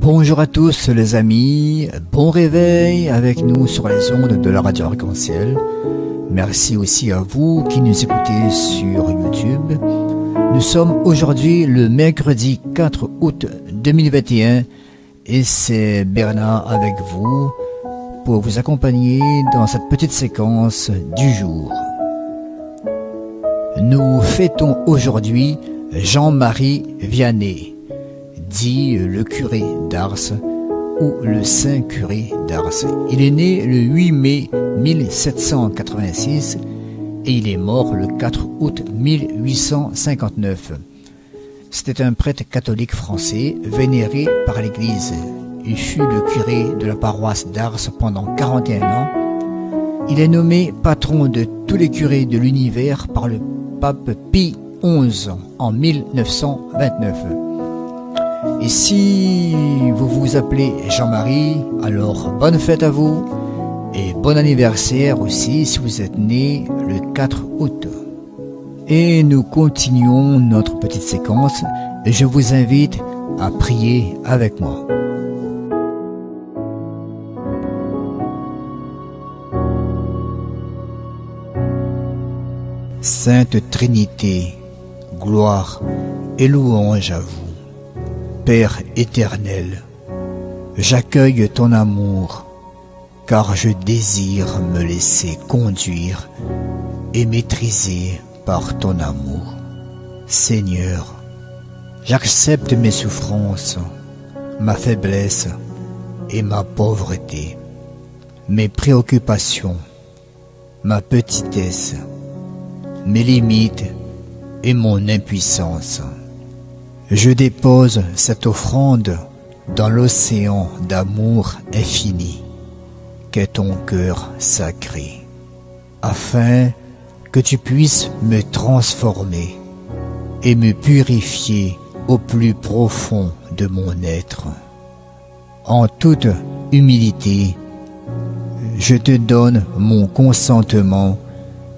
Bonjour à tous les amis, bon réveil avec nous sur les ondes de la radio Arc-en-Ciel. Merci aussi à vous qui nous écoutez sur YouTube. Nous sommes aujourd'hui le mercredi 4 août 2021 et c'est Bernard avec vous pour vous accompagner dans cette petite séquence du jour. Nous fêtons aujourd'hui Jean-Marie Vianney, dit le curé d'Ars ou le Saint curé d'Ars. Il est né le 8 mai 1786 et il est mort le 4 août 1859. C'était un prêtre catholique français vénéré par l'Église. Il fut le curé de la paroisse d'Ars pendant 41 ans. Il est nommé patron de tous les curés de l'univers par le pape Pie XI en 1929. Et si vous vous appelez Jean-Marie, alors bonne fête à vous et bon anniversaire aussi si vous êtes né le 4 août. Et nous continuons notre petite séquence et je vous invite à prier avec moi. Sainte Trinité, gloire et louange à vous. Père éternel, j'accueille ton amour, car je désire me laisser conduire et maîtriser par ton amour. Seigneur, j'accepte mes souffrances, ma faiblesse et ma pauvreté, mes préoccupations, ma petitesse, mes limites et mon impuissance. Je dépose cette offrande dans l'océan d'amour infini qu'est ton cœur sacré, afin que tu puisses me transformer et me purifier au plus profond de mon être. En toute humilité, je te donne mon consentement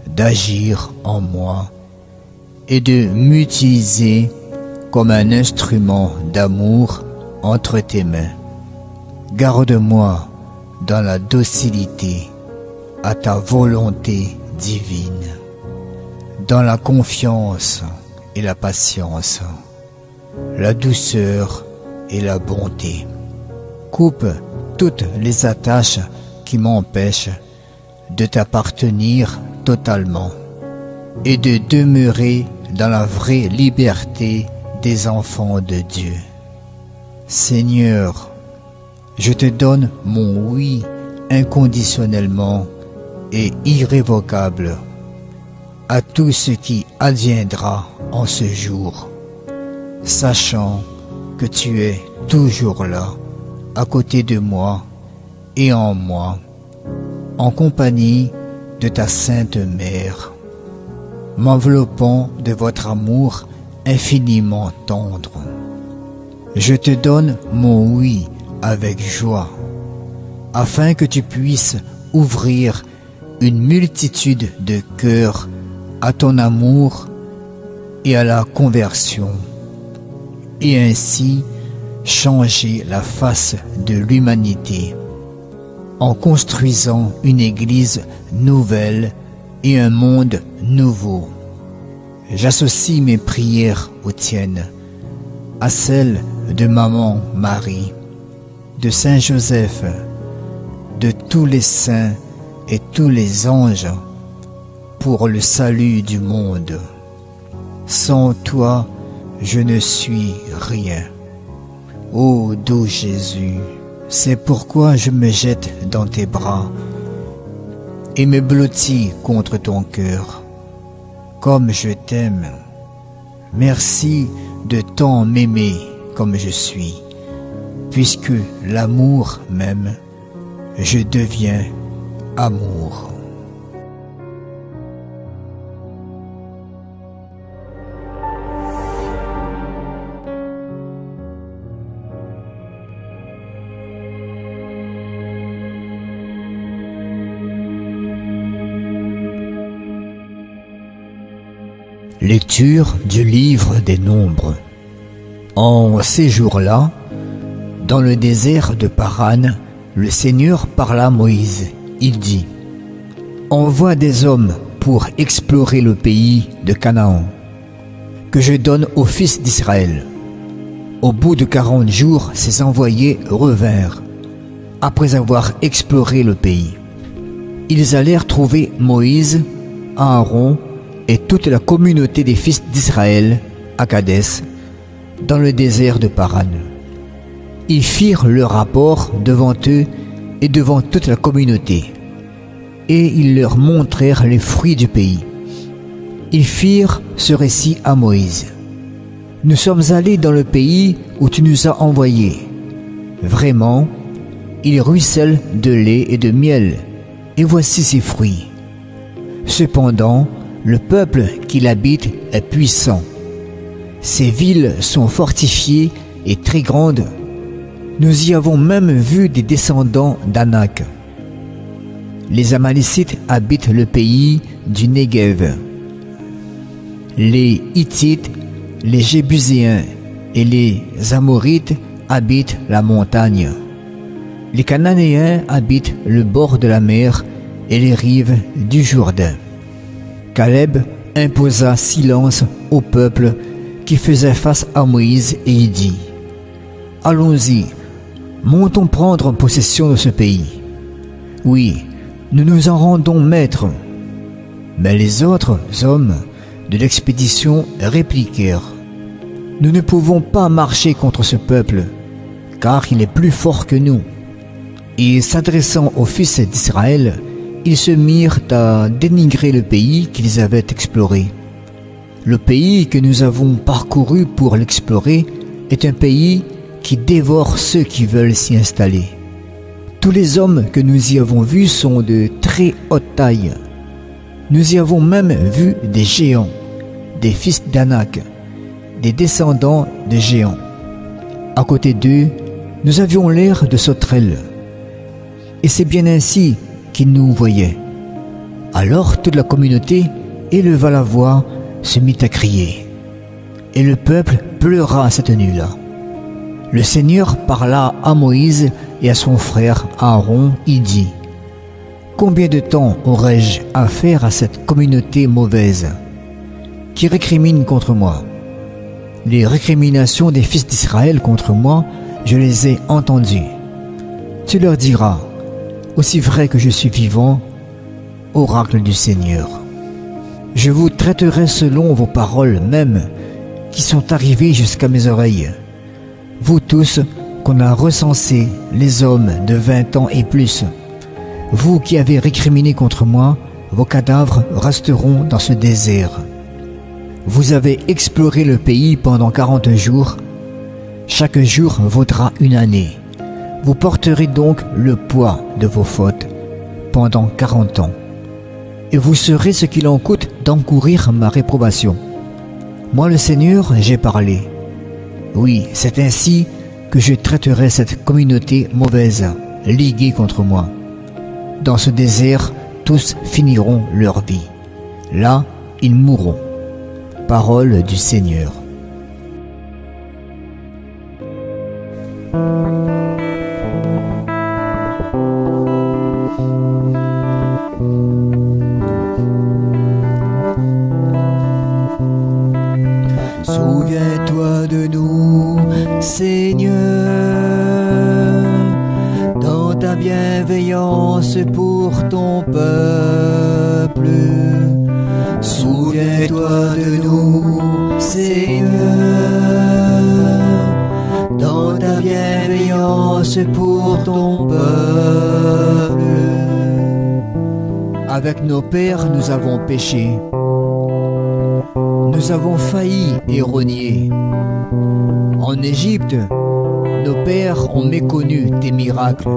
d'agir en moi et de m'utiliser comme un instrument d'amour entre tes mains. Garde-moi dans la docilité à ta volonté divine, dans la confiance et la patience, la douceur et la bonté. Coupe toutes les attaches qui m'empêchent de t'appartenir totalement et de demeurer dans la vraie liberté des enfants de Dieu. Seigneur, je te donne mon oui inconditionnellement et irrévocable à tout ce qui adviendra en ce jour, sachant que tu es toujours là, à côté de moi et en moi, en compagnie de ta Sainte Mère, m'enveloppant de votre amour infiniment tendre. Je te donne mon oui avec joie, afin que tu puisses ouvrir une multitude de cœurs à ton amour et à la conversion, et ainsi changer la face de l'humanité, en construisant une Église nouvelle et un monde nouveau. J'associe mes prières aux tiennes, à celles de Maman Marie, de Saint Joseph, de tous les saints et tous les anges, pour le salut du monde. Sans toi, je ne suis rien. Ô doux Jésus, c'est pourquoi je me jette dans tes bras et me blottis contre ton cœur. Comme je t'aime, merci de tant m'aimer comme je suis, puisque l'amour m'aime, je deviens amour. Lecture du livre des Nombres. En ces jours-là, Dans le désert de Paran, le Seigneur parla à Moïse. Il dit: envoie des hommes pour explorer le pays de Canaan, que je donne aux fils d'Israël. Au bout de 40 jours, ces envoyés revinrent, après avoir exploré le pays. Ils allèrent trouver Moïse, Aaron et toute la communauté des fils d'Israël à Kadès, dans le désert de Paran. Ils firent leur rapport devant eux et devant toute la communauté, et ils leur montrèrent les fruits du pays. Ils firent ce récit à Moïse: nous sommes allés dans le pays où tu nous as envoyés. Vraiment, il ruisselle de lait et de miel, et voici ses fruits. Cependant, le peuple qui l'habite est puissant. Ses villes sont fortifiées et très grandes. Nous y avons même vu des descendants d'Anak. Les Amalécites habitent le pays du Négev. Les Hittites, les Jébuséens et les Amorites habitent la montagne. Les Cananéens habitent le bord de la mer et les rives du Jourdain. Caleb imposa silence au peuple qui faisait face à Moïse et il dit: allons-y, montons prendre possession de ce pays. Oui, nous nous en rendons maîtres. Mais les autres hommes de l'expédition répliquèrent: nous ne pouvons pas marcher contre ce peuple, car il est plus fort que nous. Et s'adressant aux fils d'Israël, ils se mirent à dénigrer le pays qu'ils avaient exploré. Le pays que nous avons parcouru pour l'explorer est un pays qui dévore ceux qui veulent s'y installer. Tous les hommes que nous y avons vus sont de très haute taille. Nous y avons même vu des géants, des fils d'Anak, des descendants de géants. À côté d'eux, nous avions l'air de sauterelles. Et c'est bien ainsi qu'ils nous voyaient. Alors toute la communauté éleva la voix, se mit à crier. Et le peuple pleura cette nuit-là. Le Seigneur parla à Moïse et à son frère Aaron. Il dit: combien de temps aurais-je à faire à cette communauté mauvaise qui récrimine contre moi? Les récriminations des fils d'Israël contre moi, je les ai entendues. Tu leur diras: aussi vrai que je suis vivant, oracle du Seigneur, je vous traiterai selon vos paroles mêmes qui sont arrivées jusqu'à mes oreilles. Vous tous qu'on a recensés, les hommes de 20 ans et plus, vous qui avez récriminé contre moi, vos cadavres resteront dans ce désert. Vous avez exploré le pays pendant 40 jours. Chaque jour vaudra une année. Vous porterez donc le poids de vos fautes pendant 40 ans. Et vous saurez ce qu'il en coûte d'encourir ma réprobation. Moi le Seigneur, j'ai parlé. Oui, c'est ainsi que je traiterai cette communauté mauvaise, liguée contre moi. Dans ce désert, tous finiront leur vie. Là, ils mourront. Parole du Seigneur. Souviens-toi de nous, Seigneur, dans ta bienveillance pour ton peuple. Souviens-toi de nous, Seigneur, dans ta bienveillance pour ton peuple. Avec nos pères, nous avons péché. Nous avons failli et renié. En Égypte, nos pères ont méconnu tes miracles,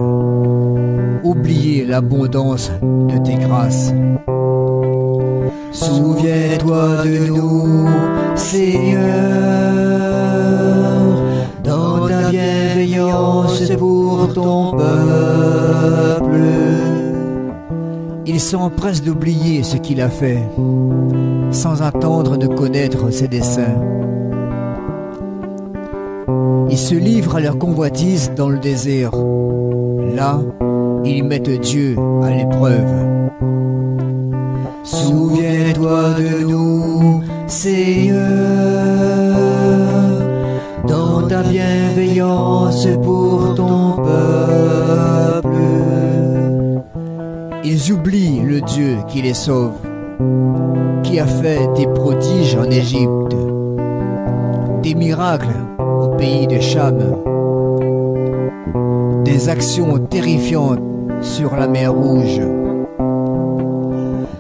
oublié l'abondance de tes grâces. Souviens-toi de nous, Seigneur, dans ta bienveillance pour ton peuple. Ils s'empressent d'oublier ce qu'il a fait, sans attendre de connaître ses desseins. Ils se livrent à leur convoitise dans le désert. Là, ils mettent Dieu à l'épreuve. Souviens-toi de nous, Seigneur, dans ta bienveillance pour ton peuple. Ils oublient le Dieu qui les sauve, qui a fait des prodiges en Égypte, des miracles au pays de Cham, des actions terrifiantes sur la mer Rouge.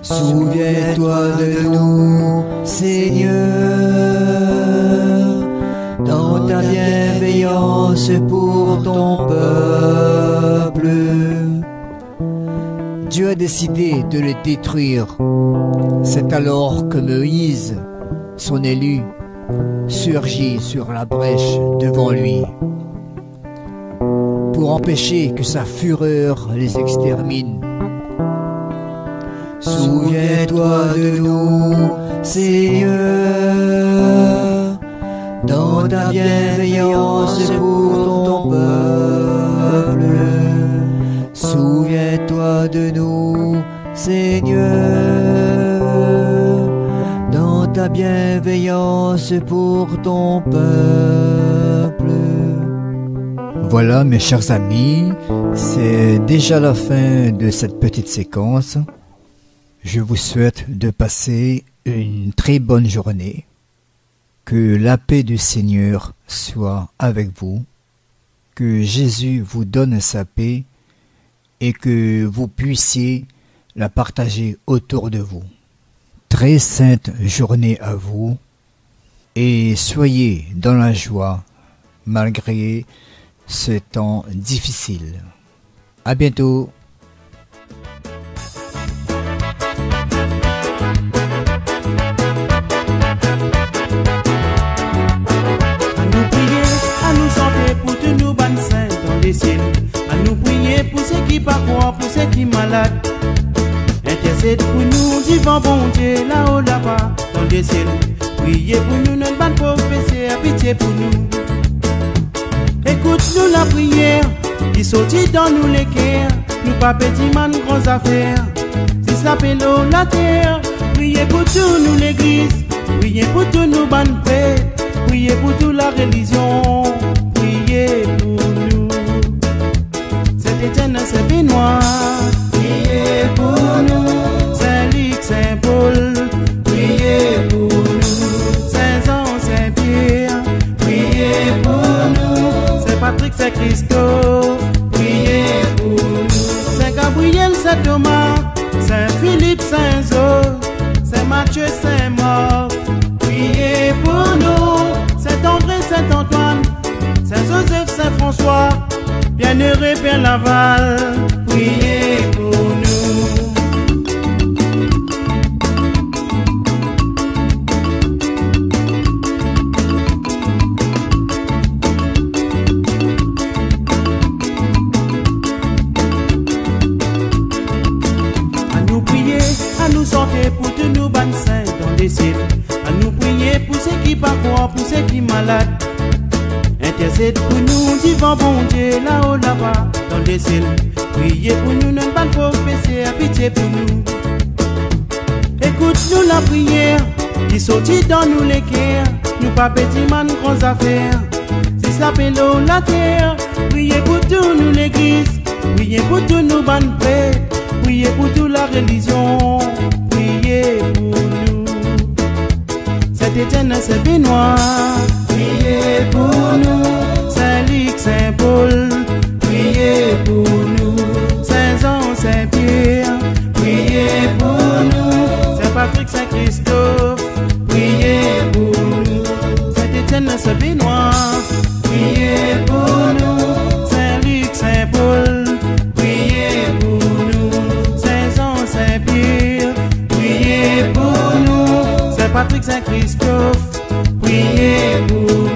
Souviens-toi de nous, Seigneur, dans ta bienveillance pour ton peuple. Dieu a décidé de les détruire. C'est alors que Moïse, son élu, surgit sur la brèche devant lui pour empêcher que sa fureur les extermine. Souviens-toi de nous, Seigneur, dans ta bienveillance pour ton peuple. Souviens-toi de nous, Seigneur, dans ta bienveillance pour ton peuple. Voilà mes chers amis, c'est déjà la fin de cette petite séquence. Je vous souhaite de passer une très bonne journée. Que la paix du Seigneur soit avec vous. Que Jésus vous donne sa paix et que vous puissiez la partager autour de vous. Très sainte journée à vous et soyez dans la joie malgré ce temps difficile. À bientôt. Pour tous nos bonnes saints dans les ciels, à nous prier pour ceux qui pas croient, pour ceux qui malades. Intercède pour nous, divin bon Dieu, là-haut, là-bas, dans les ciels. Priez pour nous, notre bonne pauvre péché, pitié pour nous. Écoute-nous la prière, qui sortit dans nous les cœurs. Nous pas petits man, grandes affaires. Si ça fait l'eau, la terre. Priez pour tous nous l'église, priez pour tous nous bonnes paix. Priez pour toute la religion, priez pour nous. Saint Étienne, Saint Benoît, priez pour nous. Saint Luc, Saint Paul, priez pour nous. Saint Jean, Saint Pierre, priez pour nous. Saint Patrick, Saint Christophe, priez pour nous. Saint Gabriel, Saint Thomas, Saint Philippe, Saint Zoe, Saint Matthieu, Saint Marc, priez pour nous. Saint André, Saint Antoine, Saint Joseph, Saint François, bienheureux Père Laval, priez pour nous. À nous prier, à nous sortir pour tous nos bonnes saints dans les ciels. À nous prier pour ceux qui pas croient, pour ceux qui malades. Intercède pour nous, divin bon Dieu, là-haut, là-bas, dans les ciels. Priez pour nous, notre bonne pauvre péché, pitié pour nous. Écoute-nous la prière, qui sortit dans nous les cœurs. Nous pas petits man, grandes affaires. Si ça fait l'eau, la terre. Priez pour tous nous l'église, priez pour tous nous bonnes paix. Priez pour toute la religion, priez pour nous. Saint Étienne, Saint Benoît, priez pour nous. Saint Luc, Saint Paul, priez pour nous. Saint Jean, Saint Pierre, priez pour nous. Saint Patrick, Saint Christophe, priez pour nous. Saint Étienne, Saint Benoît, priez pour nous. Saint Luc, Saint Paul, priez pour nous. Saint Jean, Saint Pierre, priez pour nous. Saint Patrick, Saint Christophe, priez pour nous.